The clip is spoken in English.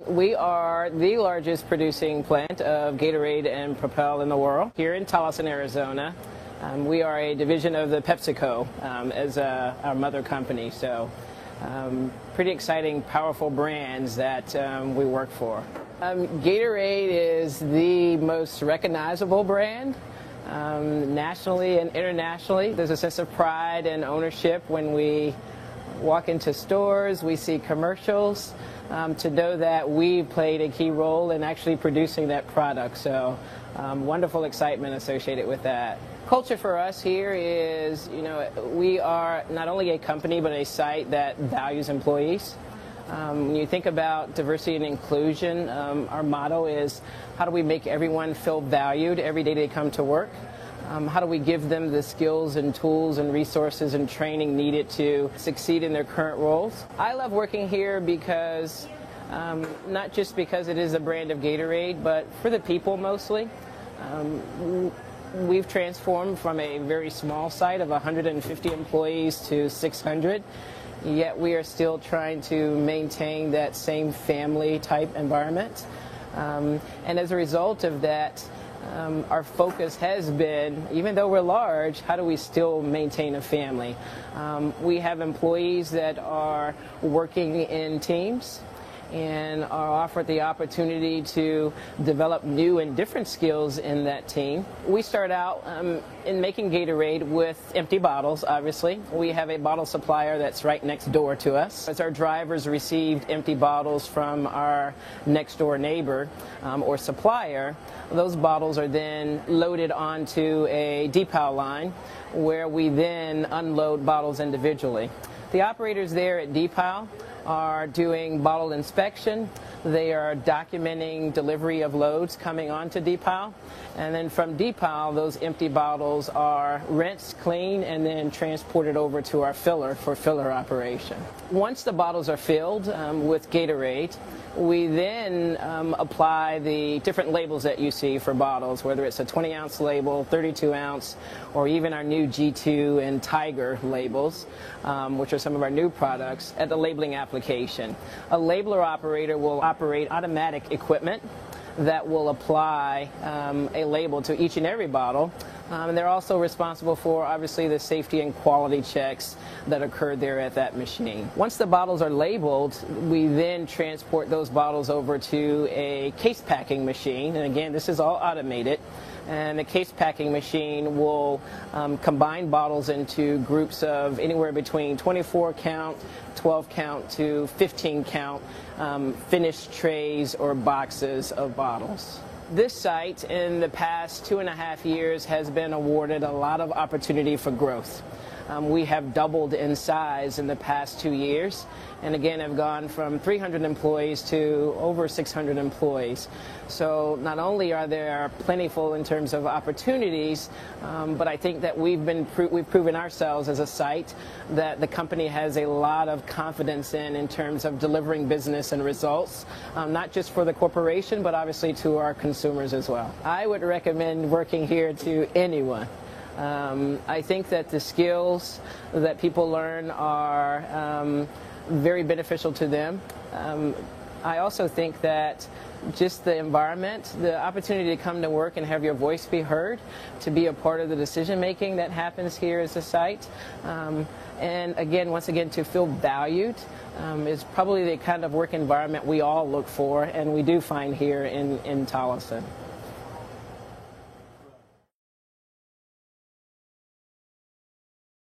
We are the largest producing plant of Gatorade and Propel in the world here in Tolleson, Arizona. We are a division of the PepsiCo as our mother company, so pretty exciting, powerful brands that we work for. Gatorade is the most recognizable brand nationally and internationally. There's a sense of pride and ownership when we walk into stores, we see commercials, to know that we've played a key role in actually producing that product. So wonderful excitement associated with that. Culture for us here is, we are not only a company but a site that values employees. When you think about diversity and inclusion, our motto is, how do we make everyone feel valued every day they come to work? How do we give them the skills and tools and resources and training needed to succeed in their current roles? I love working here because, not just because it is a brand of Gatorade, but for the people mostly. We've transformed from a very small site of 150 employees to 600, yet we are still trying to maintain that same family type environment. And as a result of that, our focus has been, even though we're large, how do we still maintain a family? We have employees that are working in teams and are offered the opportunity to develop new and different skills in that team. We start out in making Gatorade with empty bottles, obviously. We have a bottle supplier that's right next door to us. As our drivers received empty bottles from our next door neighbor or supplier, those bottles are then loaded onto a decal line where we then unload bottles individually. The operators there at Decal are doing bottle inspection. They are documenting delivery of loads coming onto Decal. And then from Decal, those empty bottles are rinsed, cleaned, and then transported over to our filler for filler operation. Once the bottles are filled with Gatorade, we then apply the different labels that you see for bottles, whether it's a 20-ounce label, 32-ounce, or even our new G2 and Tiger labels, which are some of our new products, at the labeling application. A labeler operator will operate automatic equipment that will apply a label to each and every bottle. And they're also responsible for, obviously, the safety and quality checks that occur there at that machine. Once the bottles are labeled, we then transport those bottles over to a case packing machine. And again, this is all automated. And the case packing machine will combine bottles into groups of anywhere between 24 count, 12 count to 15 count finished trays or boxes of bottles. This site in the past 2.5 years has been awarded a lot of opportunity for growth. We have doubled in size in the past 2 years, and again have gone from 300 employees to over 600 employees. So not only are there plentiful in terms of opportunities, but I think that we've proven ourselves as a site that the company has a lot of confidence in terms of delivering business and results, not just for the corporation, but obviously to our consumers as well. I would recommend working here to anyone. I think that the skills that people learn are very beneficial to them. I also think that just the environment, the opportunity to come to work and have your voice be heard, to be a part of the decision making that happens here as a site, and again, once again, to feel valued is probably the kind of work environment we all look for and we do find here in Tolleson.